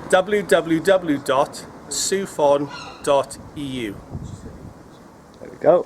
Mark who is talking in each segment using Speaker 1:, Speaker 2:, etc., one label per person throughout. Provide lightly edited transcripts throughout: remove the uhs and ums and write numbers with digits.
Speaker 1: www.sufon.eu.
Speaker 2: There we go.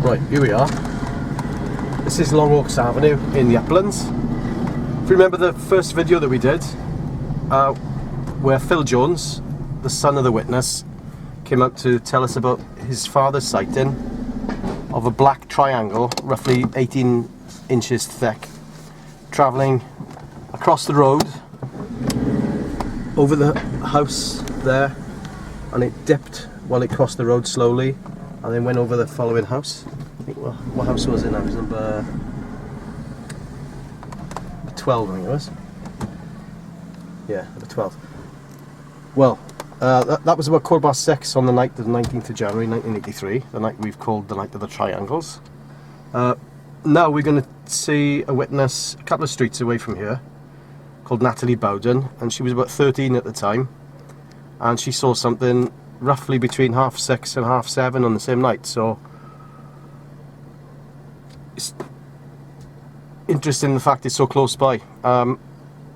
Speaker 2: Right, here we are. This is Long Oaks Avenue in the Uplands. If you remember the first video that we did, where Phil Jones, the son of the witness, came out to tell us about his father's sighting of a black triangle, roughly 18 inches thick, travelling across the road, over the house there, and it dipped while it crossed the road slowly, and then went over the following house. I think, well, what house was it now? It was number 12, I think it was. Yeah, number 12. Well, that was about 6:15 on the night of the 19th of January 1983, the night we've called the night of the triangles. Now we're going to see a witness a couple of streets away from here, called Natalie Bowden, and she was about 13 at the time, and she saw something roughly between 6:30 and 7:30 on the same night. So it's interesting the fact it's so close by. But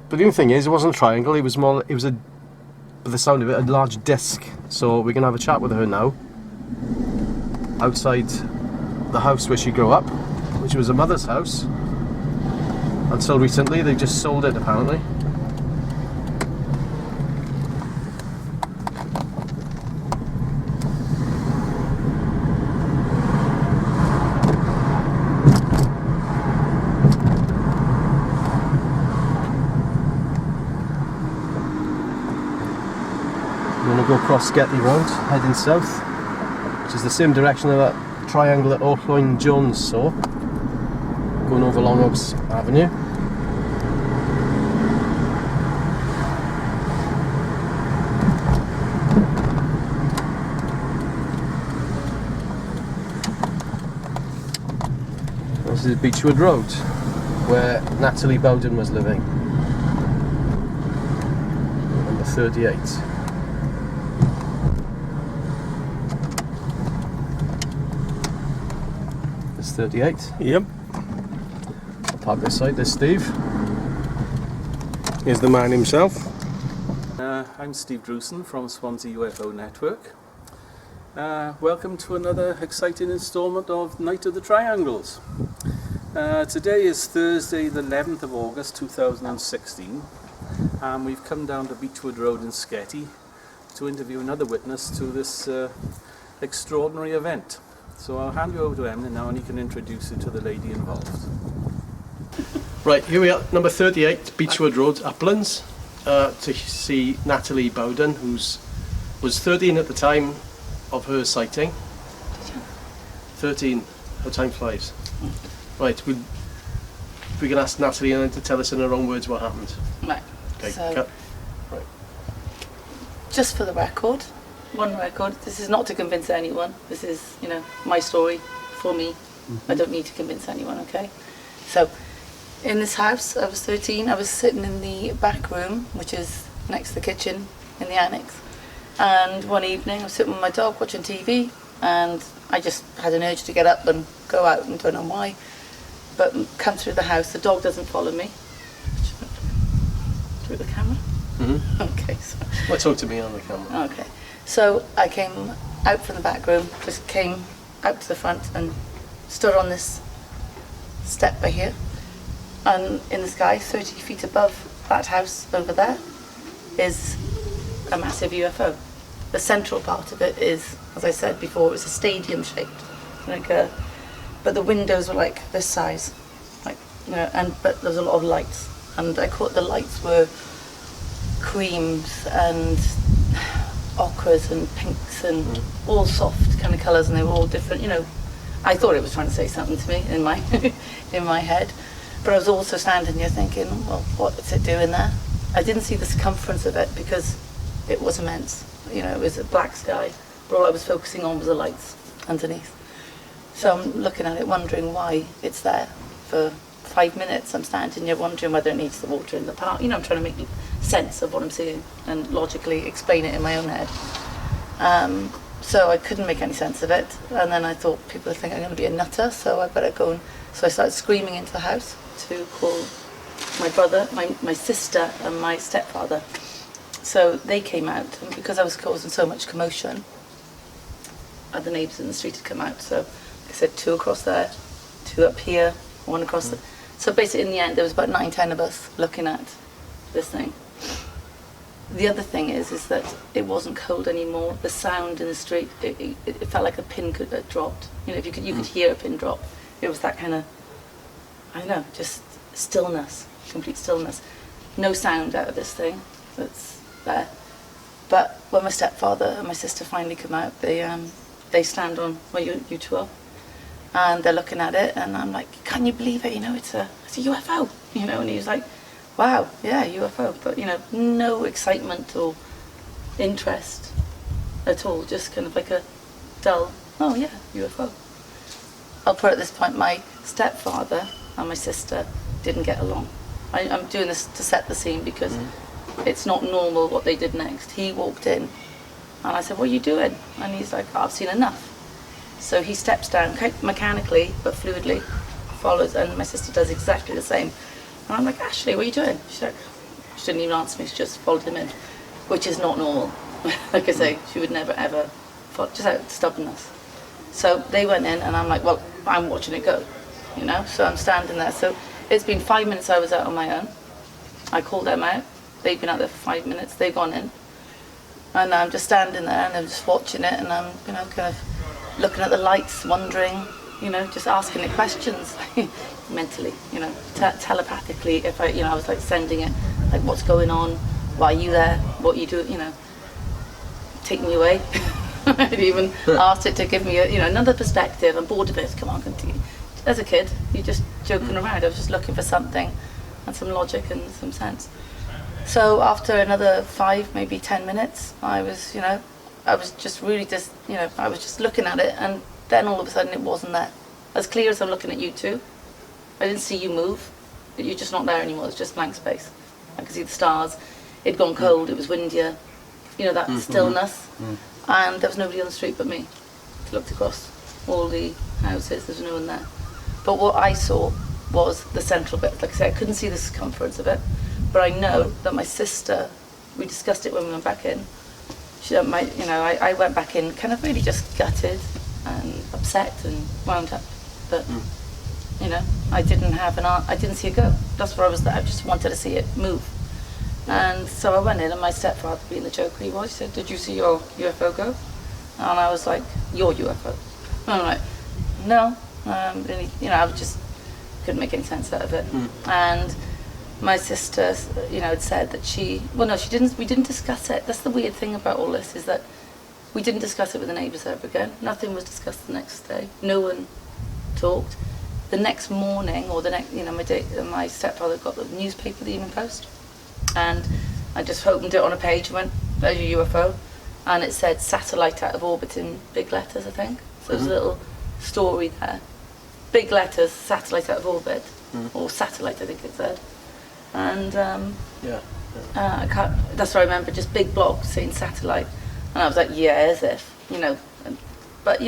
Speaker 2: the only thing is, it wasn't a triangle. It was more. It was a, by the sound of it, a large disc. So we're gonna have a chat with her now, outside the house where she grew up, which was her mother's house. Until recently, they just sold it apparently. We're going to go across Sketty Road, heading south, which is the same direction of that triangle that Orthoin Jones saw, going over Long Oaks Avenue. This is Beechwood Road, where Natalie Bowden was living. Number 38. It's 38.
Speaker 1: Yep.
Speaker 2: I'll park this side. There's Steve.
Speaker 1: Here's the man himself.
Speaker 3: I'm Steve Drewson from Swansea UFO Network. Welcome to another exciting instalment of Night of the Triangles. Today is Thursday the 11th of August 2016, and we've come down to Beechwood Road in Sketty to interview another witness to this extraordinary event. So I'll hand you over to Emily now and he can introduce you to the lady involved.
Speaker 2: Right, here we are, number 38, Beechwood Road, Uplands, to see Natalie Bowden, who was 13 at the time of her sighting. 13, how time flies. Right, we can ask Natalie to tell us in her own words what happened.
Speaker 4: Right,
Speaker 2: Okay,
Speaker 4: so
Speaker 2: cut. Right.
Speaker 4: just for the record, one record, this is not to convince anyone, this is, you know, my story for me. I don't need to convince anyone, okay? So, in this house, I was 13, I was sitting in the back room, which is next to the kitchen in the annex, and one evening I was sitting with my dog watching TV, and I just had an urge to get up and go out, and don't know why. but come through the house. The dog doesn't follow me. Through the camera?
Speaker 2: Mm-hmm.
Speaker 4: Okay, so.
Speaker 2: Well, talk to me on the camera.
Speaker 4: Okay. So I came out from the back room, just came out to the front and stood on this step right here. And in the sky, 30 feet above that house over there, is a massive UFO. The central part of it is, as I said before, it was a stadium shaped, but the windows were like this size, but there was a lot of lights, and I caught the lights were creams and ochres and pinks and all soft kind of colours, and they were all different. I thought it was trying to say something to me in my in my head, but I was also standing there thinking, well, what's it doing there? I didn't see the circumference of it because it was immense. It was a black sky, but all I was focusing on was the lights underneath. So I'm looking at it, wondering why it's there. For 5 minutes, I'm standing there wondering whether it needs the water in the park. I'm trying to make sense of what I'm seeing and logically explain it in my own head. So I couldn't make any sense of it, and then I thought people would think I'm going to be a nutter, so I better go. So I started screaming into the house to call my brother, my sister, and my stepfather. So they came out, and because I was causing so much commotion, the neighbours in the street had come out. So like I said, 2 across there, 2 up here, 1 across the. So basically, in the end, there was about 9, 10 of us looking at this thing. The other thing is that it wasn't cold anymore. The sound in the street, it felt like a pin could have dropped. You could hear a pin drop. It was that kind of, I don't know, just stillness, complete stillness. No sound out of this thing that's there. But when my stepfather and my sister finally come out, they stand on where you two are, and they're looking at it, and I'm like, can you believe it? It's a UFO. And he was like, wow, yeah, UFO, but no excitement or interest at all, just kind of like a dull, oh yeah, UFO. I'll put it at this point, my stepfather and my sister didn't get along. I'm doing this to set the scene because it's not normal what they did next. He walked in and I said, what are you doing? And he's like, I've seen enough. So he steps down, mechanically but fluidly, follows, and my sister does exactly the same. And I'm like, Ashley, what are you doing? She's like, she didn't even answer me, she just followed him in, which is not normal. Like I say, she would never ever, just out of stubbornness. So they went in, and I'm like, well, I'm watching it go, so I'm standing there. So it's been 5 minutes I was out on my own. I called them out, they've been out there for 5 minutes, they've gone in. And I'm just standing there, and I'm just watching it, and I'm, kind of looking at the lights, wondering, just asking it questions. Mentally, telepathically, if I was like sending it, like, what's going on, why are you there, what you do, take me away. I'd even asked it to give me another perspective. I'm bored of it, come on, continue. As a kid, you're just joking around. I was just looking for something and some logic and some sense. So after another 5, maybe 10 minutes, I was just really I was just looking at it, and then all of a sudden it wasn't there. As clear as I'm looking at you two. I didn't see you move, but you're just not there anymore. It's just blank space. I could see the stars. It'd gone cold, it was windier. That stillness. And there was nobody on the street but me. I looked across all the houses, there was no one there. But what I saw was the central bit. Like I said, I couldn't see the circumference of it, but I know that my sister, we discussed it when we went back in. I went back in kind of really just gutted and upset and wound up. But I didn't see it go. That's where I was there. I just wanted to see it move. And so I went in, and my stepfather, being the joker he was, said, did you see your UFO go? And I was like, your UFO? And I'm like, no. I just couldn't make any sense out of it. And my sister, had said that she didn't, we didn't discuss it. That's the weird thing about all this, is that we didn't discuss it with the neighbours ever again. Nothing was discussed the next day. No one talked. The next morning, or the next, my stepfather got the newspaper, the Evening Post, and I just opened it on a page and went, there's your UFO, and it said satellite out of orbit in big letters, I think. So there's a little story there. Big letters, satellite out of orbit, or satellite, I think it said. And that's what I remember, just big block saying satellite, and I was like, yeah, as if, but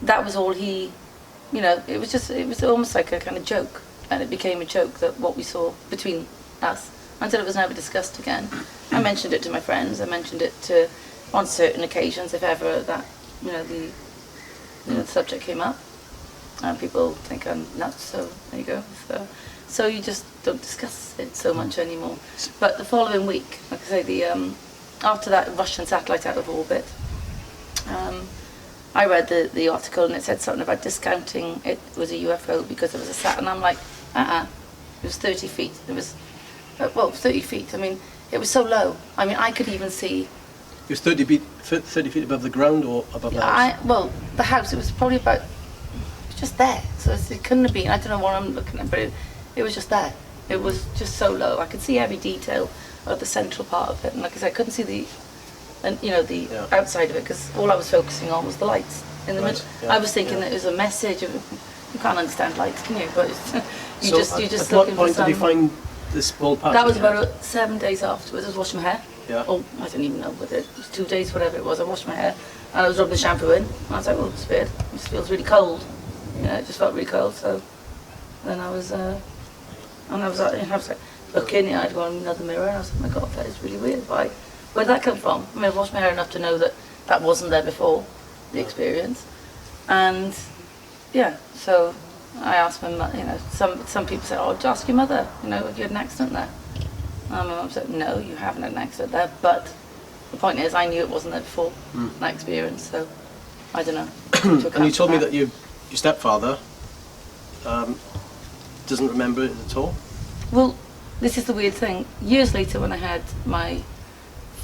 Speaker 4: that was all he you know, it was almost like a kind of joke, and it became a joke that what we saw between us until it was never discussed again. I mentioned it to my friends. I mentioned it to on certain occasions, if ever that the subject came up, and people think I'm nuts. So there you go. So you just don't discuss it so much anymore. But the following week, like I say, after that Russian satellite out of orbit, I read the article, and it said something about discounting it was a UFO because it was a sat, and I'm like, it was 30 feet. It was, 30 feet. I mean, it was so low. I mean, I could even see.
Speaker 2: It was 30 feet above the ground or above the house?
Speaker 4: The house, it was probably about, it was just there. So it couldn't have been, I don't know what I'm looking at, but it was just there. It was just so low. I could see every detail of the central part of it. And like I said, I couldn't see the outside of it, because all I was focusing on was the lights in the middle. Yeah, I was thinking that it was a message. You can't understand lights, can you? But you just
Speaker 2: at what point did you find this ball patch?
Speaker 4: That was about 7 days afterwards. I was washing my hair.
Speaker 2: Yeah.
Speaker 4: Oh, I don't even know whether it was 2 days, whatever it was. I washed my hair and I was rubbing the shampoo in. And I was like, oh, it's weird. It feels really cold. It just felt really cold. So then I was like looking. I'd gone in another mirror, and I was like, oh my God, that is really weird. Why? Where did that come from? I mean, I've washed my hair enough to know that wasn't there before the experience. And yeah, so I asked my mother, some people say, oh, just ask your mother, if you had an accident there. And my mum said, no, you haven't had an accident there, but the point is, I knew it wasn't there before, that experience, so I don't know.
Speaker 2: And you told me that your stepfather doesn't remember it at all?
Speaker 4: Well, this is the weird thing. Years later, when I had my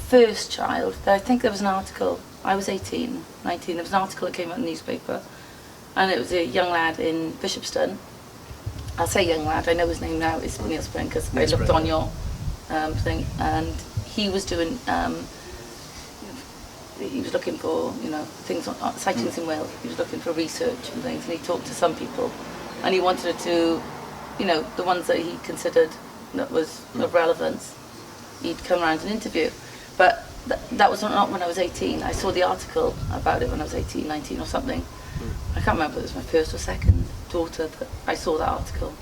Speaker 4: first child, I think there was an article, I was 18, 19, there was an article that came out in the newspaper, and it was a young lad in Bishopston. I'll say young lad, I know his name now, it's Neil Spring, because I looked on your thing, and he was doing, he was looking for, things on sightings in Wales. He was looking for research and things, and he talked to some people, and he wanted to, the ones that he considered that was of relevance, he'd come around and interview. But that was not when I was 18. I saw the article about it when I was 18, 19 or something. I can't remember if it was my first or second daughter that I saw that article.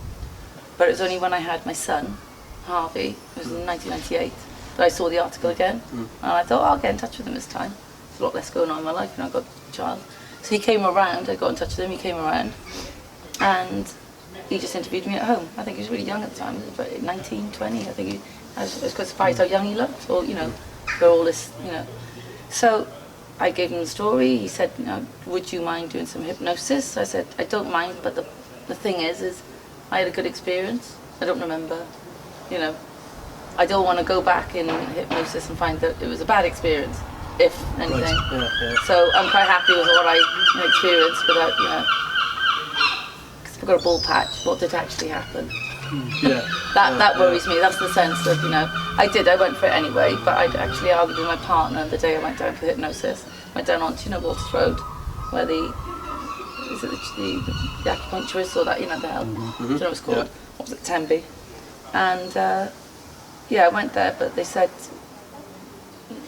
Speaker 4: But it was only when I had my son, Harvey, it was in 1998, that I saw the article again. And I thought, I'll get in touch with him this time. There's a lot less going on in my life, I got a child. So he came around, I got in touch with him, he came around, and he just interviewed me at home. I think he was really young at the time, he was about 19, 20, I think I was quite surprised how young he looked, or, for all this, So I gave him the story. He said, would you mind doing some hypnosis? I said, I don't mind, but the thing is I had a good experience. I don't remember, I don't want to go back in hypnosis and find that it was a bad experience, if anything.
Speaker 2: Right. Yeah.
Speaker 4: So I'm quite happy with what I experienced without, because I've got a ball patch, what did actually happen? That worries me. That's the sense of, I went for it anyway, but I'd actually argued with my partner the day I went down for hypnosis. Went down onto, Walters Road, where the acupuncturist or that, the help, I don't know what it's called, what was it, Tenby? And I went there, but they said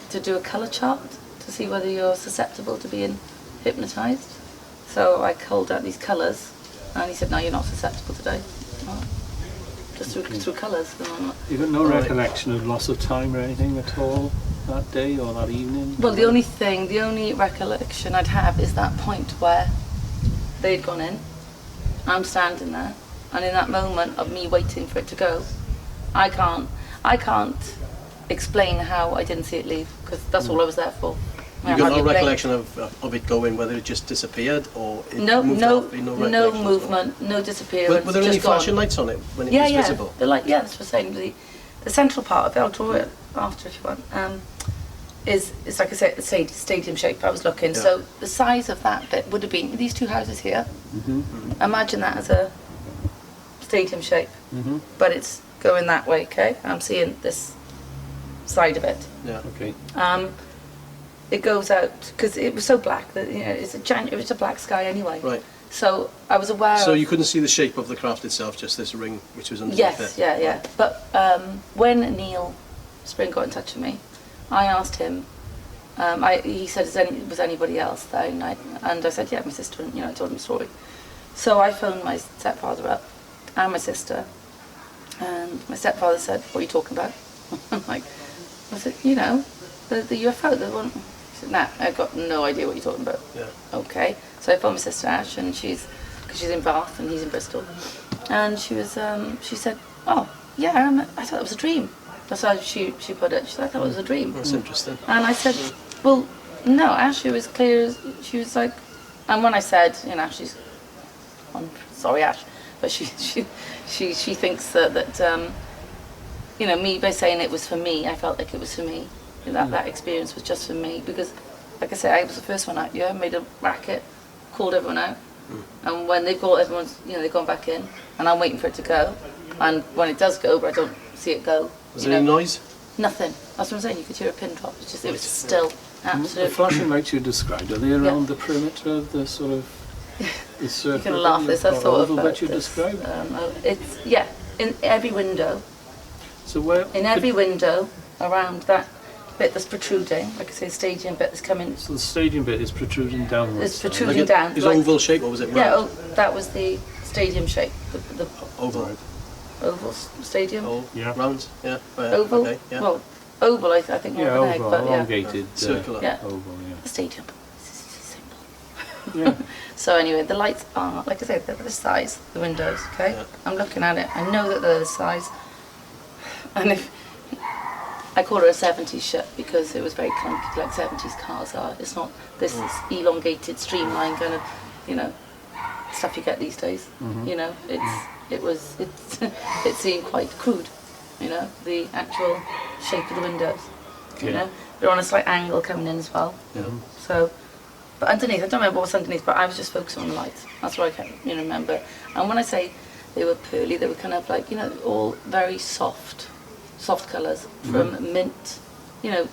Speaker 4: to do a colour chart to see whether you're susceptible to being hypnotised. So I called out these colours, and he said, no, you're not susceptible today. Just through colours.
Speaker 3: You've got no recollection of loss of time or anything at all that day or that evening?
Speaker 4: Well, the only recollection I'd have is that point where they'd gone in, I'm standing there, and in that moment of me waiting for it to go, I can't explain how I didn't see it leave, because that's all I was there for.
Speaker 2: You got no recollection of it going, whether it just disappeared or it
Speaker 4: no
Speaker 2: movement,
Speaker 4: no disappearance.
Speaker 2: Were there any flashing lights on it when it was visible?
Speaker 4: The light, that's what I'm saying. The central part of it, I'll draw it after if you want, is like I said, it's stadium shape. I was looking, so the size of that bit would have been these two houses here. Imagine that as a stadium shape, but it's going that way. Okay, I'm seeing this side of it.
Speaker 2: Yeah. Okay.
Speaker 4: It goes out because it was so black that it was a black sky anyway.
Speaker 2: Right.
Speaker 4: So I was aware.
Speaker 2: So you couldn't see the shape of the craft itself, just this ring which was underneath it.
Speaker 4: Yes, yeah. But when Neil Spring got in touch with me, I asked him. He said, "Was anybody else there?" And I said, "Yeah, my sister." And I told him the story. So I phoned my stepfather up and my sister, and my stepfather said, "What are you talking about?" I'm like, I said, "You know, the UFO, the one." He said, "Nah, I've got no idea what you're talking about."
Speaker 2: Yeah.
Speaker 4: Okay. So I phoned my sister Ash, and because she's in Bath and he's in Bristol, and she said, "Oh, yeah, I thought it was a dream." That's how she put it. She said, "I thought it was a dream."
Speaker 2: That's interesting.
Speaker 4: And I said, "Well, no, Ash, it was clear." She was like, and when I said, you know, I'm sorry, Ash, but she thinks that you know, me by saying it was for me, I felt like it was for me. That experience was just for me because, like I said, I was the first one out. Yeah, made a racket, called everyone out, and when they've got everyone's, you know, they've gone back in, and I'm waiting for it to go, and when it does go, but I don't see it go.
Speaker 2: Was there any noise?
Speaker 4: Nothing. That's what I'm saying. You could hear a pin drop. It was still absolutely.
Speaker 3: The flashing lights you described, are they around the perimeter of the sort of the circle?
Speaker 4: You can laugh this. I've thought about
Speaker 3: that you
Speaker 4: this.
Speaker 3: described.
Speaker 4: It's in every window.
Speaker 3: So where?
Speaker 4: In every window around that bit that's protruding, like I say, stadium bit that's coming.
Speaker 3: So the stadium bit is protruding downwards.
Speaker 4: It's protruding down.
Speaker 2: It was oval shape, or was it round?
Speaker 4: Yeah, that was the stadium shape. The
Speaker 2: Oval.
Speaker 4: oval stadium.
Speaker 2: Oh,
Speaker 3: Yeah.
Speaker 2: round. Yeah. Oh, yeah.
Speaker 4: Oval.
Speaker 2: Okay, yeah.
Speaker 4: Well, oval. I think more
Speaker 3: Yeah,
Speaker 4: of an egg,
Speaker 3: oval,
Speaker 4: but yeah.
Speaker 3: elongated.
Speaker 2: Circular.
Speaker 4: Yeah.
Speaker 3: Oval,
Speaker 4: The stadium. It's simple.
Speaker 3: yeah.
Speaker 4: So anyway, the lights are, like I said, they're this size, the windows, okay?
Speaker 2: Yeah.
Speaker 4: I'm looking at it, I know that they're this size. And if, I call it a 70s ship because it was very clunky, like 70s cars are. It's not this elongated, streamlined kind of, you know, stuff you get these days. You know, it seemed quite crude, you know, the actual shape of the windows, you know. They're on a slight angle coming in as well.
Speaker 2: Yeah.
Speaker 4: So, but underneath, I don't remember what's underneath, but I was just focusing on the lights. That's what I can, you know, remember. And when I say they were pearly, they were kind of like, you know, all very soft colours from mint, you know,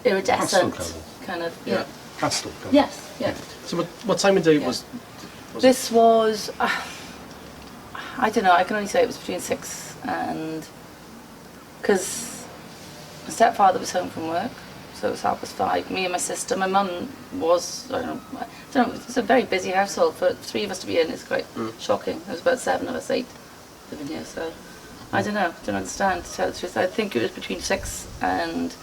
Speaker 4: iridescent
Speaker 3: Pastel
Speaker 4: kind of,
Speaker 2: Yeah.
Speaker 3: Pastel colour.
Speaker 4: Yes, yeah.
Speaker 2: So what time of day
Speaker 4: Yeah.
Speaker 2: was
Speaker 4: This was, I don't know, I can only say it was between 6 and, because my stepfather was home from work, so it was 5:30. Me and my sister, my mum was, I don't know, it's a very busy household. For 3 of us to be in, it's quite shocking. There was about 7 of us, 8 living here, so I don't know, don't understand, to tell the truth. I think it was between 6 and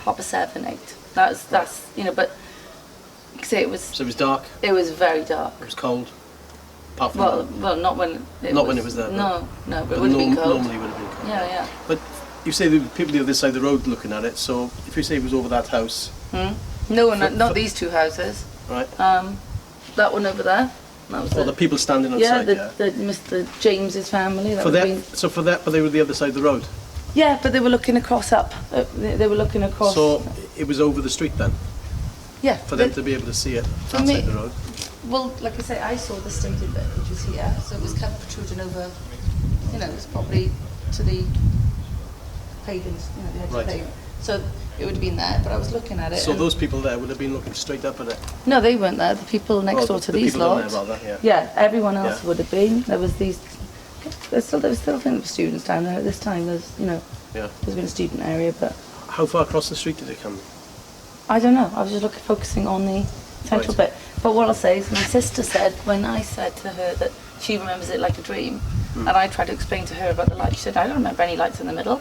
Speaker 4: 7:30, 8. That's you know, but say it was.
Speaker 2: So it was dark.
Speaker 4: It was very dark.
Speaker 2: It was cold. Apart from
Speaker 4: Well, not when it
Speaker 2: Not
Speaker 4: was.
Speaker 2: when it was there,
Speaker 4: No, but it
Speaker 2: but
Speaker 4: would have been cold.
Speaker 2: normally would have been cold.
Speaker 4: Yeah.
Speaker 2: But you say there were people the other side of the road looking at it. So if you say it was over that house,
Speaker 4: No, not these two houses.
Speaker 2: right?
Speaker 4: That one over there. That was
Speaker 2: Or the people standing outside.
Speaker 4: the Mr. James's family. That
Speaker 2: For
Speaker 4: would have
Speaker 2: that,
Speaker 4: been-
Speaker 2: so for that, but they were the other side of the road.
Speaker 4: Yeah, but they were looking across up. They were looking across.
Speaker 2: So it was over the street then,
Speaker 4: yeah.
Speaker 2: for them to be able to see it
Speaker 4: For
Speaker 2: outside
Speaker 4: me-
Speaker 2: the road.
Speaker 4: Well, like I say, I saw the stadium bit, which was here, so it was kind of protruding over, you know, it's probably to the pavings, you know, the edge
Speaker 2: Right.
Speaker 4: of the pavement. So it would have been there, but I was looking at it.
Speaker 2: So
Speaker 4: and-
Speaker 2: those people there would have been looking straight up at it.
Speaker 4: No, they weren't there. The people next
Speaker 2: Well,
Speaker 4: door to
Speaker 2: the
Speaker 4: these
Speaker 2: people down
Speaker 4: lots.
Speaker 2: there, rather, yeah.
Speaker 4: Yeah, everyone else
Speaker 2: Yeah.
Speaker 4: would have been. There was these. There was still students down there at this time. There's, you know,
Speaker 2: Yeah.
Speaker 4: there's been a student area, but
Speaker 2: How far across the street did it come?
Speaker 4: I don't know. I was just focusing on the central
Speaker 2: Right.
Speaker 4: bit. But what I'll say is, my sister said when I said to her that she remembers it like a dream, and I tried to explain to her about the lights. She said, "I don't remember any lights in the middle."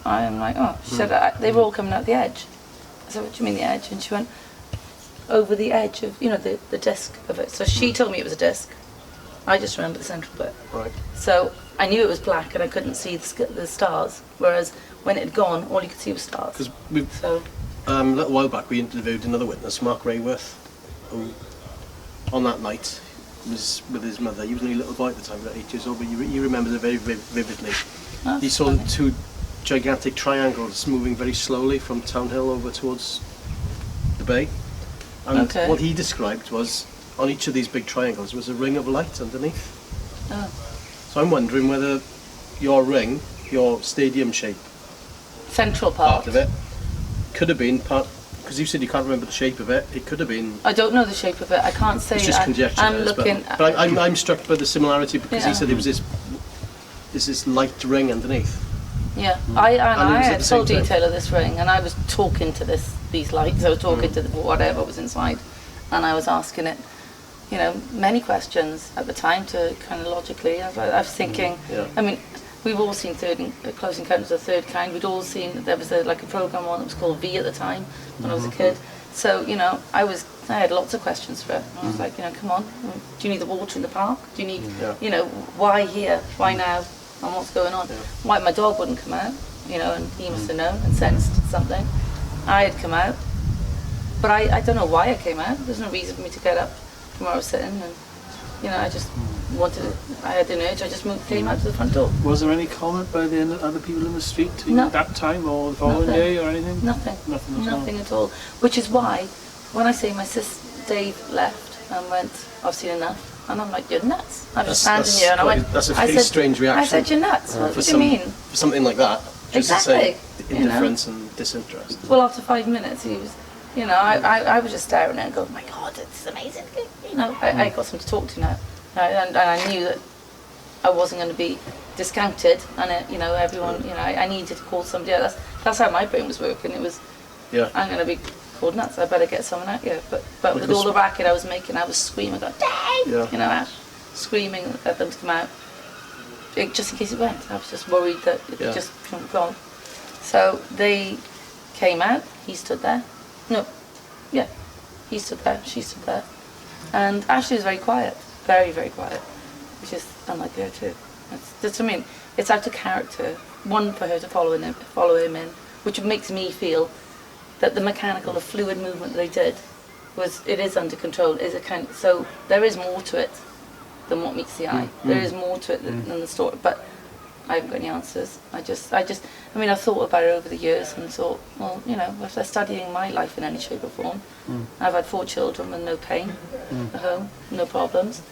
Speaker 4: I'm like, "Oh," she said, "They were all coming out the edge." I said, "What do you mean the edge?" And she went, "Over the edge of, you know, the disc of it." So she told me it was a disc. I just remember the central bit.
Speaker 2: Right.
Speaker 4: So I knew it was black and I couldn't see the stars. Whereas when it had gone, all you could see was stars.
Speaker 2: Because we
Speaker 4: So
Speaker 2: a little while back we interviewed another witness, Mark Rayworth, who on that night was with his mother. He was only a little boy at the time, about 8 years old, but he remembers it very vividly.
Speaker 4: that's
Speaker 2: He saw
Speaker 4: funny.
Speaker 2: 2 gigantic triangles moving very slowly from Town Hill over towards the bay. And
Speaker 4: Okay.
Speaker 2: what he described was, on each of these big triangles was a ring of light underneath.
Speaker 4: Oh.
Speaker 2: So I'm wondering whether your ring, your stadium shape
Speaker 4: Central part.
Speaker 2: part of it, could have been part, because you said you can't remember the shape of it, it could have been,
Speaker 4: I don't know the shape of it. I can't say.
Speaker 2: it's just conjecture.
Speaker 4: I'm
Speaker 2: there,
Speaker 4: looking.
Speaker 2: but I'm struck by the similarity because
Speaker 4: Yeah.
Speaker 2: he said it was this light ring underneath.
Speaker 4: Yeah,
Speaker 2: And
Speaker 4: I
Speaker 2: it was at
Speaker 4: had
Speaker 2: the
Speaker 4: full
Speaker 2: same time.
Speaker 4: detail of this ring, and I was talking to these lights. I was talking to whatever was inside, and I was asking it, you know, many questions at the time to kind of logically. I was thinking,
Speaker 2: Yeah.
Speaker 4: I mean, we've all seen Close Encounters of the Third Kind. We'd all seen, there was like a program on that was called V at the time when I was a kid. So, you know, I had lots of questions for it. And I was like, you know, come on, do you need the water in the park? Do you need, you know, why here? Why now? And what's going on? Why my dog wouldn't come out? You know, and he must have known and sensed something. I had come out, but I don't know why I came out. There's no reason for me to get up from where I was sitting, and you know, I just I had an urge. I just came out to the front door.
Speaker 3: Was there any comment by the other people in the street
Speaker 4: No.
Speaker 3: at that time or the following
Speaker 4: Nothing.
Speaker 3: day or anything?
Speaker 4: Nothing.
Speaker 3: Nothing
Speaker 4: At all. Which is why, when I say my Dave left and went, I've seen enough. And I'm like, you're nuts. I was standing here and I went,
Speaker 2: that's a very strange reaction.
Speaker 4: I said, you're nuts. What do you mean?
Speaker 2: For something like that. Just
Speaker 4: Exactly.
Speaker 2: to say indifference and disinterest.
Speaker 4: Well, after 5 minutes, he was, you know, I was just staring at it and going, oh my God, it's amazing. You know, I got someone to talk to now. And I knew that I wasn't going to be discounted. And, you know, everyone, you know, I needed to call somebody else. That's how my brain was working. It was, I'm going to be called nuts. I better get someone out here. But with all the racket I was making, I was screaming, going, Dave! You know, Ash, screaming at them to come out. Just in case it went. I was just worried that it just gone. So they came out. He stood there. No, yeah, he stood there. She stood there, and Ashley was very quiet, very, very quiet, which is unlike her too. That's I mean, it's out of character. One, for her to follow him in, which makes me feel that the mechanical, the fluid movement they did it is under control. Is a kind. So there is more to it than what meets the eye. There is more to it than the story, but I haven't got any answers. I mean, I've thought about it over the years and thought, well, you know, if they're studying my life in any shape or form, I've had 4 children with no pain at home, no problems.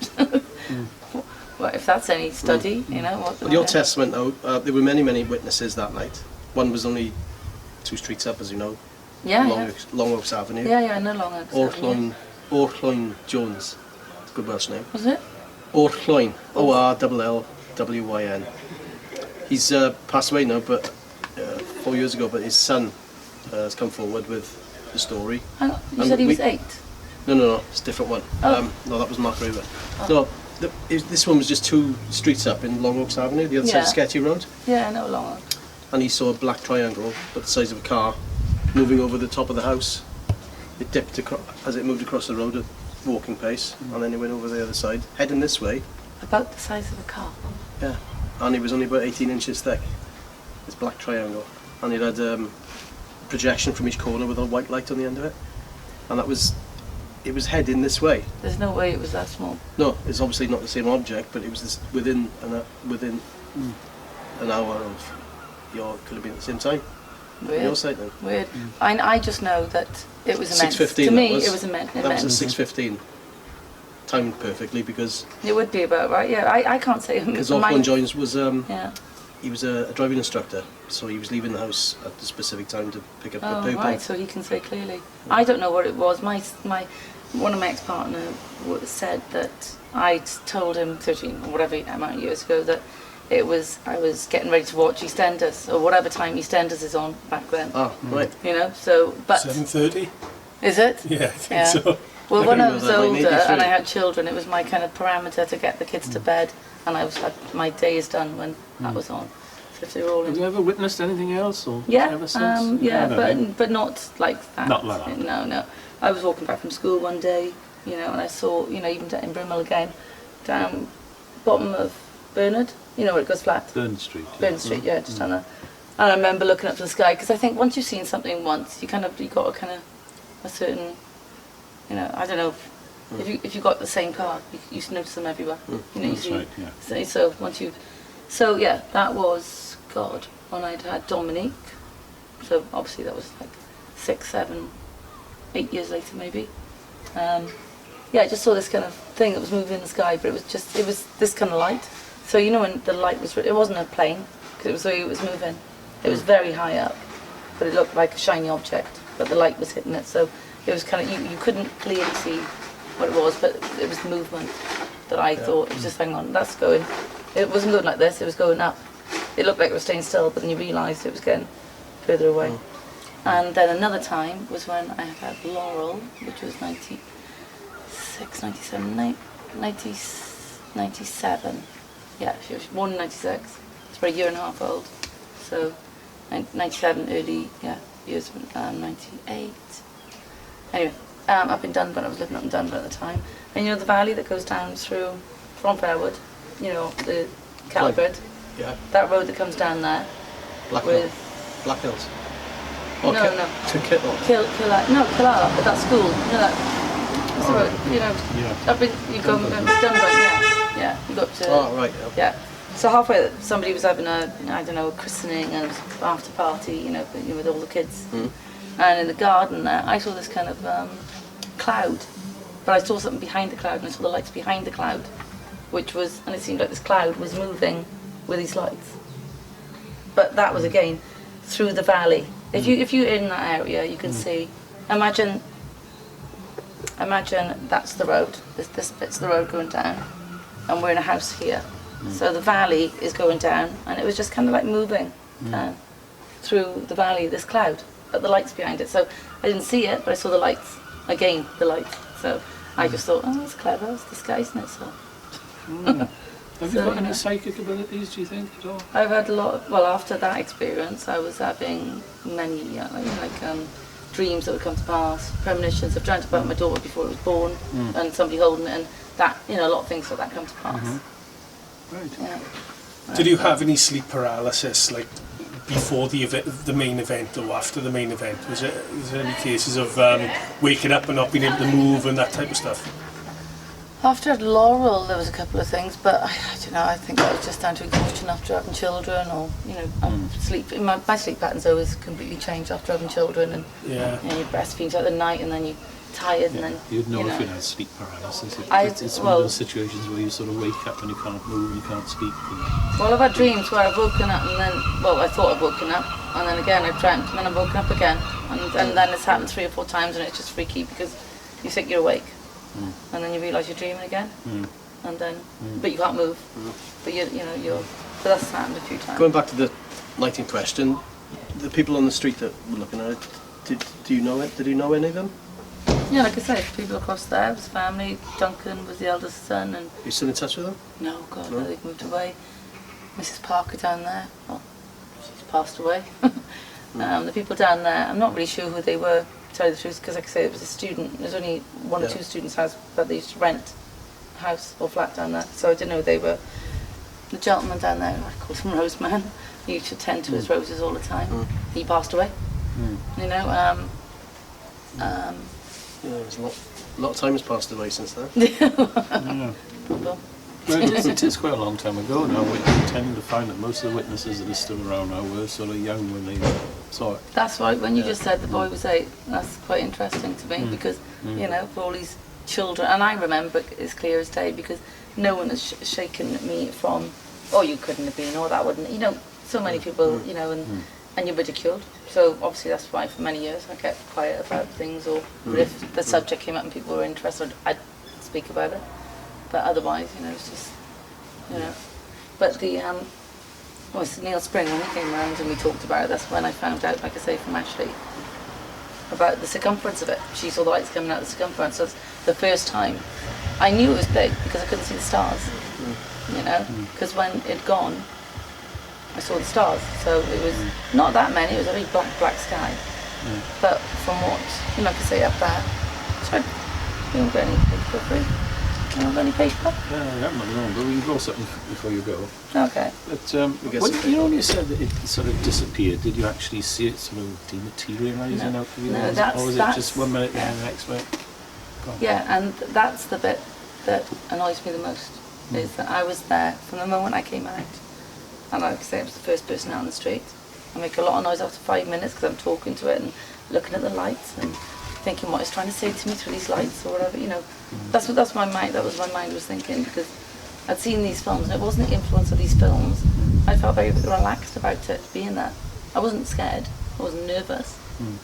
Speaker 4: Well, if that's any study, you know.
Speaker 2: Well, your testament, though, there were many, many witnesses that night. One was only 2 streets up, as you know. Long Oaks Avenue.
Speaker 4: Yeah, no Long Oaks Avenue.
Speaker 2: Orllwyn Jones. It's a good Welsh name.
Speaker 4: Was it?
Speaker 2: Orllwyn. Orllwyn. He's passed away now, but 4 years ago. But his son has come forward with the story.
Speaker 4: Hang on, you said he was 8?
Speaker 2: No, it's a different one.
Speaker 4: Oh.
Speaker 2: No, that was Mark Raver. No, this one was just 2 streets up in Long Oaks Avenue, the other side of Sketty Road.
Speaker 4: Yeah, I know Long Oaks.
Speaker 2: And he saw a black triangle, about the size of a car, moving over the top of the house. It dipped as it moved across the road at walking pace, and then it went over the other side, heading this way.
Speaker 4: About the size of a car?
Speaker 2: Yeah, and it was only about 18 inches thick, this black triangle. And it had projection from each corner with a white light on the end of it. And it was heading this way.
Speaker 4: There's no way it was that small.
Speaker 2: No, it's obviously not the same object, but it was within an hour of could have been at the same time.
Speaker 4: Weird.
Speaker 2: Your side then.
Speaker 4: Weird. I just know that it was immense.
Speaker 2: 6:15.
Speaker 4: To me, it was immense.
Speaker 2: That was at 6:15. Timed perfectly because.
Speaker 4: It would be about right. Yeah, I can't say.
Speaker 2: Because Orllwyn Jones was
Speaker 4: yeah.
Speaker 2: He was a driving instructor, so he was leaving the house at the specific time to pick up the pupil.
Speaker 4: Right, so he can say clearly. I don't know what it was. One of my ex-partner said that I told him 13 or whatever amount of years ago that I was getting ready to watch EastEnders or whatever time EastEnders is on back then.
Speaker 2: Ah, right.
Speaker 4: You know, so but
Speaker 1: 7:30.
Speaker 4: Is it?
Speaker 1: Yeah, I think so.
Speaker 4: Well, when I was older
Speaker 2: maybe
Speaker 4: and I had children, it was my kind of parameter to get the kids to bed, and my day is done when that was on. So if they were all
Speaker 3: Have
Speaker 4: in.
Speaker 3: you ever witnessed anything else or
Speaker 4: Yeah,
Speaker 3: ever since?
Speaker 4: but not like that.
Speaker 1: Not like that.
Speaker 4: No. I was walking back from school one day, you know, and I saw, you know, even in Brimwell again, down bottom of Bernard, you know where it goes flat.
Speaker 1: Burn Street.
Speaker 4: Bernard Street, yeah, just down there. And I remember looking up to the sky because I think once you've seen something once, you got a kind of a certain, you know, I don't know. If you got the same car, you notice them everywhere. You know, you
Speaker 1: That's
Speaker 4: see.
Speaker 1: right, yeah.
Speaker 4: So once yeah, that was God when I'd had Dominique. So obviously that was like 6, 7, 8 years later maybe. Yeah, I just saw this kind of thing that was moving in the sky, but it was this kind of light. So you know when the light was, it wasn't a plane because it was the way it was moving. It was very high up, but it looked like a shiny object, but the light was hitting it. So it was kind of you couldn't clearly see what it was, but it was the movement that I thought it was just hang on, that's going. It wasn't going like this; it was going up. It looked like it was staying still, but then you realised it was getting further away. And then another time was when I had Laurel, which was 1970. 96, 97, 97. Yeah, she was born in 96. It's about a year and a half old. So 97, early, years of 98. Anyway, up in Dunbar, I was living up in Dunbar at the time. And you know the valley that goes down through, from Fairwood, you know, the Calvert?
Speaker 2: Yeah.
Speaker 4: That road that comes down there.
Speaker 2: Black Hills.
Speaker 4: No.
Speaker 2: To Kittle.
Speaker 4: Killar, at that school. You know that, what's the road? You know, up in, you go, Dunbar, yeah, you go up to,
Speaker 2: Oh, right.
Speaker 4: yeah. So halfway, somebody was having a christening and after party, you know, with all the kids. And in the garden there, I saw this kind of cloud. But I saw something behind the cloud, and I saw the lights behind the cloud, and it seemed like this cloud was moving with these lights. But that was, again, through the valley. If you're in that area, you can see, imagine that's the road, this bit's the road going down, and we're in a house here. So the valley is going down, and it was just kind of like moving down through the valley, this cloud, but the lights behind it. So I didn't see it, but I saw the lights, again, the lights. So I just thought, oh, that's clever, it's disguising it, so.
Speaker 3: Have you got any psychic abilities, do you think, at all?
Speaker 4: I've had a lot, well, after that experience, I was having many, dreams that would come to pass, premonitions. I've dreamt about my daughter before it was born, and somebody holding it, and that, you know, a lot of things like that come to pass.
Speaker 3: Right.
Speaker 4: Yeah.
Speaker 1: Did you have any sleep paralysis, like before the main event or after the main event? Was there any cases of waking up and not being able to move and that type of stuff?
Speaker 4: After at Laurel, there was a couple of things, but I don't know. I think that was just down to exhaustion after having children, or you know, sleep. My sleep patterns always completely changed after having children, and you know, you breastfeed at the night, and then you tired, and then
Speaker 5: you'd know if you had sleep paralysis. It's one of those situations where you sort of wake up and you can't move and you can't speak.
Speaker 4: Well, I've had dreams where I've woken up and then, I thought I'd woken up, and then again I've dreamt, and then I've woken up again, and then it's happened 3 or 4 times, and it's just freaky because you think you're awake, and then you realise you're dreaming again, and then, but you can't move, but but that's happened a few times.
Speaker 2: Going back to the night in question, the people on the street that were looking at it, do you know it? Did you know any of them?
Speaker 4: Yeah, like I say, people across there, it was family. Duncan was the eldest son, and...
Speaker 2: Are you still in touch with them?
Speaker 4: No, God, no, they've moved away. Mrs. Parker down there, well, she's passed away. The people down there, I'm not really sure who they were, to tell you the truth, because like I say, it was a student. There's only 1 or 2 students' house, but they used to rent a house or flat down there, so I didn't know who they were. The gentleman down there, I called him Roseman, he used to tend to his roses all the time. He passed away, you know.
Speaker 2: Yeah, there's a lot of time has passed away since then.
Speaker 5: Yeah. Well, it is quite a long time ago now. We tend to find that most of the witnesses that are still around now were sort of young when they saw it.
Speaker 4: That's right, when you just said the boy was 8, that's quite interesting to me, because, you know, for all these children, and I remember it's clear as day, because no one has shaken me from, oh, you couldn't have been, or that wouldn't, you know, so many people, you know, and you're ridiculed. So obviously that's why for many years I kept quiet about things, or if the subject came up and people were interested, I'd speak about it. But otherwise, you know, it's just, you know. But the, it's Neil Spring, when he came around and we talked about it, that's when I found out, like I say, from Ashley, about the circumference of it. She saw the lights coming out of the circumference. So the first time, I knew it was big because I couldn't see the stars, you know, because when it'd gone, I saw the stars, so it was not that many, it was a very black sky. But from what, you know, like I say, up there, so you don't get any paper free. You don't get any paper?
Speaker 5: Yeah, I haven't known, but we can draw something before you go.
Speaker 4: Okay.
Speaker 5: But when you said that it sort of disappeared, did you actually see it sort of dematerialising out of you?
Speaker 4: No,
Speaker 5: or was it just 1 minute and the next minute?
Speaker 4: Yeah, and that's the bit that annoys me the most, is that I was there from the moment I came out. And like I say, I was the first person out on the street. I make a lot of noise after 5 minutes because I'm talking to it and looking at the lights and thinking what it's trying to say to me through these lights or whatever, you know. That's my mind, that was my mind was thinking, because I'd seen these films and it wasn't the influence of these films. I felt very relaxed about it, being there. I wasn't scared, I wasn't nervous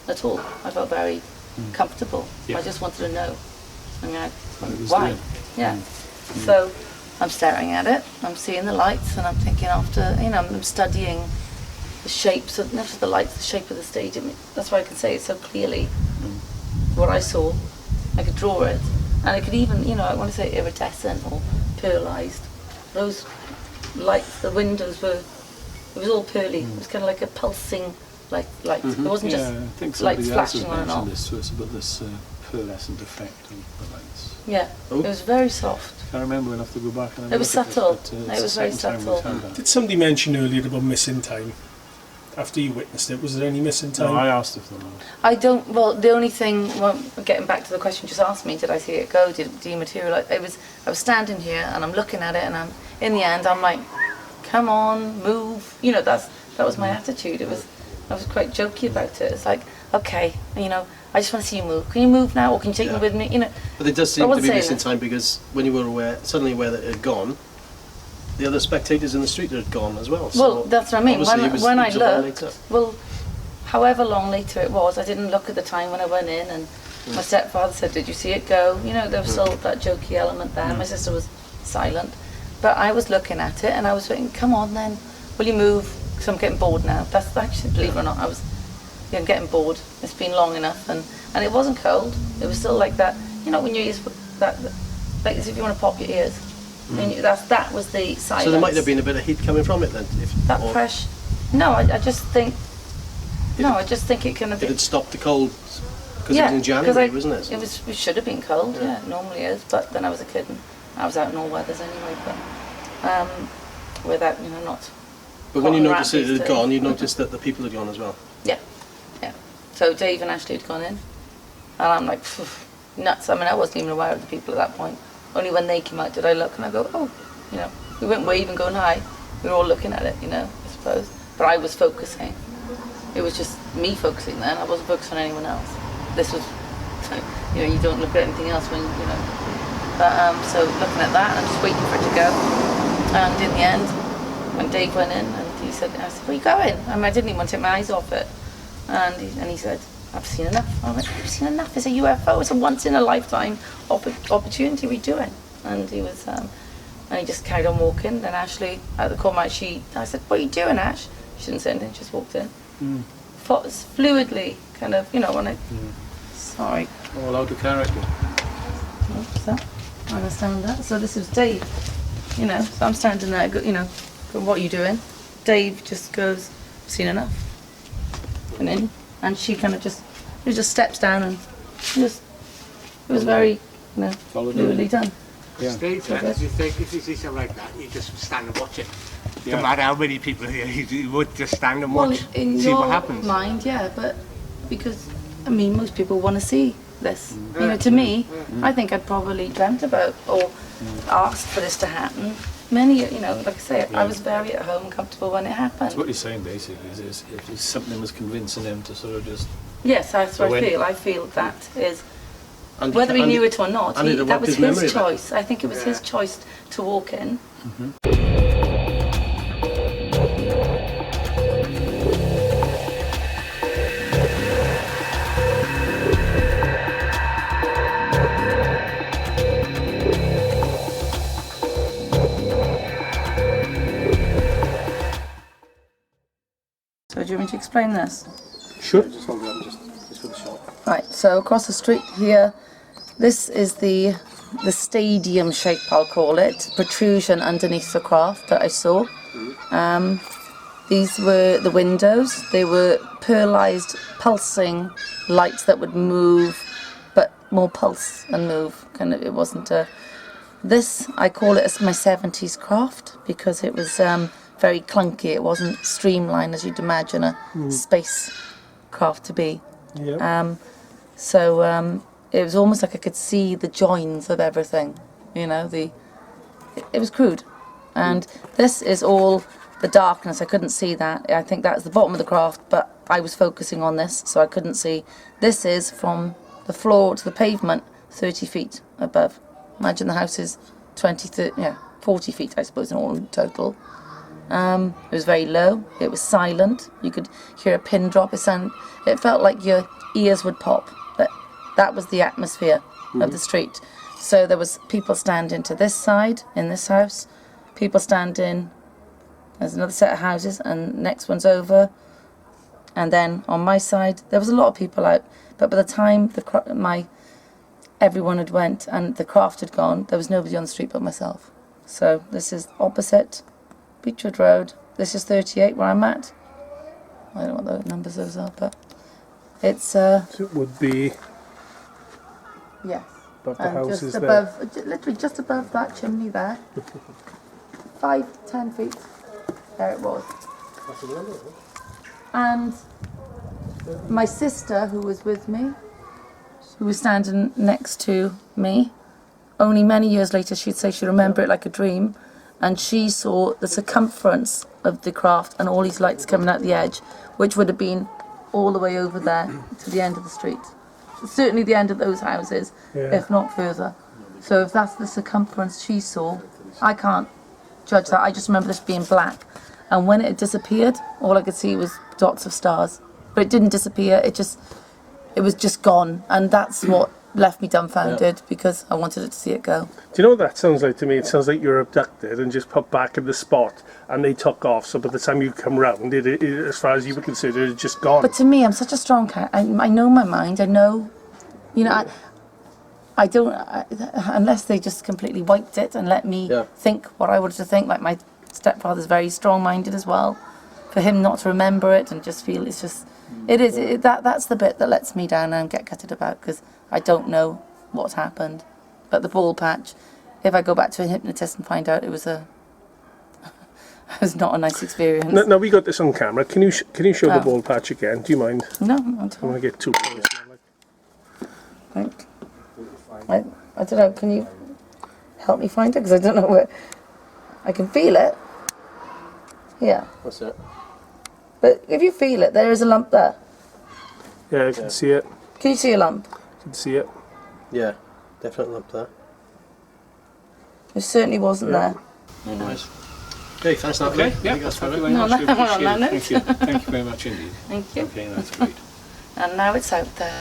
Speaker 4: at all. I felt very comfortable. I just wanted to know. I mean, why? Yeah. So I'm staring at it, I'm seeing the lights, and I'm thinking after, you know, I'm studying the shapes of, not just the lights, the shape of the stage. I mean, that's why I can say it so clearly. What I saw, I could draw it, And it could even, you know, I want to say iridescent or pearlized. Those lights, the windows were, it was all pearly. It was kind of like a pulsing light. It wasn't
Speaker 5: Yeah,
Speaker 4: just
Speaker 5: I think
Speaker 4: lights
Speaker 5: somebody else has
Speaker 4: flashing on and
Speaker 5: mentioned
Speaker 4: off.
Speaker 5: this to us about this pearlescent effect on the lights.
Speaker 4: Yeah,
Speaker 2: Oh.
Speaker 4: it was very soft.
Speaker 5: I can't remember, we'll have to go back and have
Speaker 4: It
Speaker 5: a
Speaker 4: was
Speaker 5: look at
Speaker 4: subtle.
Speaker 5: but,
Speaker 4: It
Speaker 5: it's
Speaker 4: was
Speaker 5: the
Speaker 4: very
Speaker 5: second time we've
Speaker 4: subtle.
Speaker 5: had that.
Speaker 1: Did somebody mention earlier about missing time? After you witnessed it, was there any missing time?
Speaker 5: No, I asked if there was.
Speaker 4: I don't, well, the only thing, well, getting back to the question you just asked me, did I see it go, did it dematerialise? I was standing here and I'm looking at it and in the end, I'm like, come on, move. You know, that was my attitude. I was quite jokey about it. It's like, okay, you know, I just want to see you move. Can you move now, or can you take me with me? You know.
Speaker 2: But it does
Speaker 4: I
Speaker 2: seem to
Speaker 4: wasn't
Speaker 2: be
Speaker 4: saying
Speaker 2: missing
Speaker 4: that.
Speaker 2: time because when you were suddenly aware that it had gone, the other spectators in the street had gone as well.
Speaker 4: Well, that's what I mean.
Speaker 2: obviously it was-
Speaker 4: When
Speaker 2: it
Speaker 4: I
Speaker 2: was a while
Speaker 4: looked,
Speaker 2: later.
Speaker 4: well, however long later it was, I didn't look at the time when I went in, and my stepfather said, "Did you see it go?" You know, there was still that jokey element there. My sister was silent, but I was looking at it, and I was thinking, "Come on, then, will you move?" Because I'm getting bored now. That's actually, believe it or not, I'm getting bored. It's been long enough, and it wasn't cold. It was still like that. You know, when your ears, like as if you want to pop your ears. And that was the silence.
Speaker 2: So there might have been a bit of heat coming from it then.
Speaker 4: That pressure. No, I just think. No, I just think it kind of.
Speaker 2: It had stopped the cold because it was in January, wasn't it?
Speaker 4: It should have been cold. Yeah, it normally is. But then I was a kid and I was out in all weathers anyway. But without, you know, not.
Speaker 2: But when you
Speaker 4: hot
Speaker 2: noticed it
Speaker 4: rapids
Speaker 2: had
Speaker 4: to-
Speaker 2: gone, you noticed that the people had gone as well.
Speaker 4: Yeah, yeah. So Dave and Ashley had gone in, and I'm like, phew, nuts. I mean, I wasn't even aware of the people at that point. Only when they came out did I look, and I go, oh, you know. We weren't waving, going hi. We were all looking at it, you know, I suppose. But I was focusing. It was just me focusing then. I wasn't focusing on anyone else. This was, you know, you don't look at anything else when, you know. But so looking at that, and just waiting for it to go. And in the end, when Dave went in, and he said, I said, where are you going? I mean, I didn't even want to take my eyes off it. And he said, I've seen enough. I went, I've seen enough. It's a UFO. It's a once in a lifetime opportunity. What are you doing? And he was, and he just carried on walking. Then Ashley, at the corner, I said, what are you doing, Ash? She didn't say anything, just walked in. Fluidly, kind of, you know, when I, sorry.
Speaker 5: All out of character.
Speaker 4: What's that? I understand that. So this was Dave, you know, so I'm standing there, you know, going, what are you doing? Dave just goes, I've seen enough. And in, and she kind of just steps down and just, it was very, you know, fluidly done.
Speaker 5: Yeah.
Speaker 6: Dave,
Speaker 4: Okay.
Speaker 6: you think if you see something like that, you just stand and watch it.
Speaker 5: Yeah.
Speaker 6: No matter how many people are here, you would just stand and
Speaker 4: Well,
Speaker 6: watch,
Speaker 4: in
Speaker 6: see
Speaker 4: your
Speaker 6: what happens.
Speaker 4: mind, yeah, but because, I mean, most people want to see this. You know, to me, I think I'd probably dreamt about or asked for this to happen. Many, you know, like I say, I was very at home and comfortable when it happened.
Speaker 5: So what you're saying basically is if something was convincing him to sort of just...
Speaker 4: Yes, that's what
Speaker 5: So
Speaker 4: I
Speaker 5: when-
Speaker 4: feel. I feel that is,
Speaker 2: And
Speaker 4: whether he
Speaker 2: and
Speaker 4: knew it or not,
Speaker 2: and it
Speaker 4: that
Speaker 2: evoked
Speaker 4: was
Speaker 2: his memory
Speaker 4: his
Speaker 2: of it.
Speaker 4: choice. I think it was his choice to walk in. So do you want me to explain this?
Speaker 1: Sure.
Speaker 2: Just hold it up, just for the shot.
Speaker 4: Right, so across the street here, this is the stadium shape, I'll call it, protrusion underneath the craft that I saw. These were the windows. They were pearlized, pulsing lights that would move, but more pulse and move. Kind of, it wasn't a. This, I call it as my 70s craft because it was very clunky. It wasn't streamlined as you'd imagine a space craft to be.
Speaker 1: Yeah.
Speaker 4: So it was almost like I could see the joins of everything, you know, it was crude. And this is all the darkness, I couldn't see that. I think that's the bottom of the craft, but I was focusing on this, so I couldn't see. This is from the floor to the pavement, 30 feet above. Imagine the house is 40 feet, I suppose, in all in total. It was very low. It was silent. You could hear a pin drop. It felt like your ears would pop. But that was the atmosphere of the street. So there was people standing to this side in this house. People standing. There's another set of houses, and next one's over. And then on my side, there was a lot of people out. But by the time everyone had went and the craft had gone. There was nobody on the street but myself. So this is opposite Beechwood Road. This is 38 where I'm at. I don't know what the numbers those are, but it's
Speaker 1: So it would be
Speaker 4: yes.
Speaker 1: about the
Speaker 4: And
Speaker 1: houses
Speaker 4: just
Speaker 1: there.
Speaker 4: above, literally just above that chimney there. 5-10 feet. There it was. And my sister, who was with me, who was standing next to me, only many years later she'd say she remembered it like a dream, and she saw the circumference of the craft and all these lights coming out the edge, which would have been all the way over there to the end of the street. Certainly the end of those houses, if not further. So if that's the circumference she saw, I can't judge that. I just remember this being black. And when it had disappeared, all I could see was dots of stars. But it didn't disappear, it was just gone. And that's what left me dumbfounded, because I wanted to see it go.
Speaker 1: Do you know what that sounds like to me? It sounds like you're abducted and just put back in the spot and they took off. So by the time you come round, it as far as you were concerned, it's just gone.
Speaker 4: But to me, I'm such a strong cat. I know my mind. I know, you know, I don't, unless they just completely wiped it and let me think what I wanted to think. Like my stepfather's very strong-minded as well. For him not to remember it and just feel it's just, that's the bit that lets me down and get gutted about, because I don't know what's happened. But the ball patch, if I go back to a hypnotist and find out it was it was not a nice experience.
Speaker 1: Now we got this on camera. Can you show the ball patch again? Do you mind?
Speaker 4: No, I
Speaker 1: I want to get too close.
Speaker 4: don't. I don't know, can you help me find it? Because I don't know where. I can feel it. Yeah.
Speaker 2: What's that?
Speaker 4: But if you feel it, there is a lump there.
Speaker 1: Yeah, I can see it.
Speaker 4: Can you see a lump?
Speaker 1: I can see it.
Speaker 2: Yeah, definitely lump there.
Speaker 4: It certainly wasn't there.
Speaker 2: Nice. Okay, thanks, Natalie.
Speaker 5: Okay, yeah,
Speaker 2: That's
Speaker 5: thank you
Speaker 2: fine.
Speaker 5: very much.
Speaker 4: No,
Speaker 5: We
Speaker 4: no,
Speaker 5: appreciate
Speaker 4: no,
Speaker 5: it.
Speaker 4: no.
Speaker 5: Thank you. Thank you very much indeed.
Speaker 4: Thank you.
Speaker 5: Okay, that's great.
Speaker 4: And now it's out there.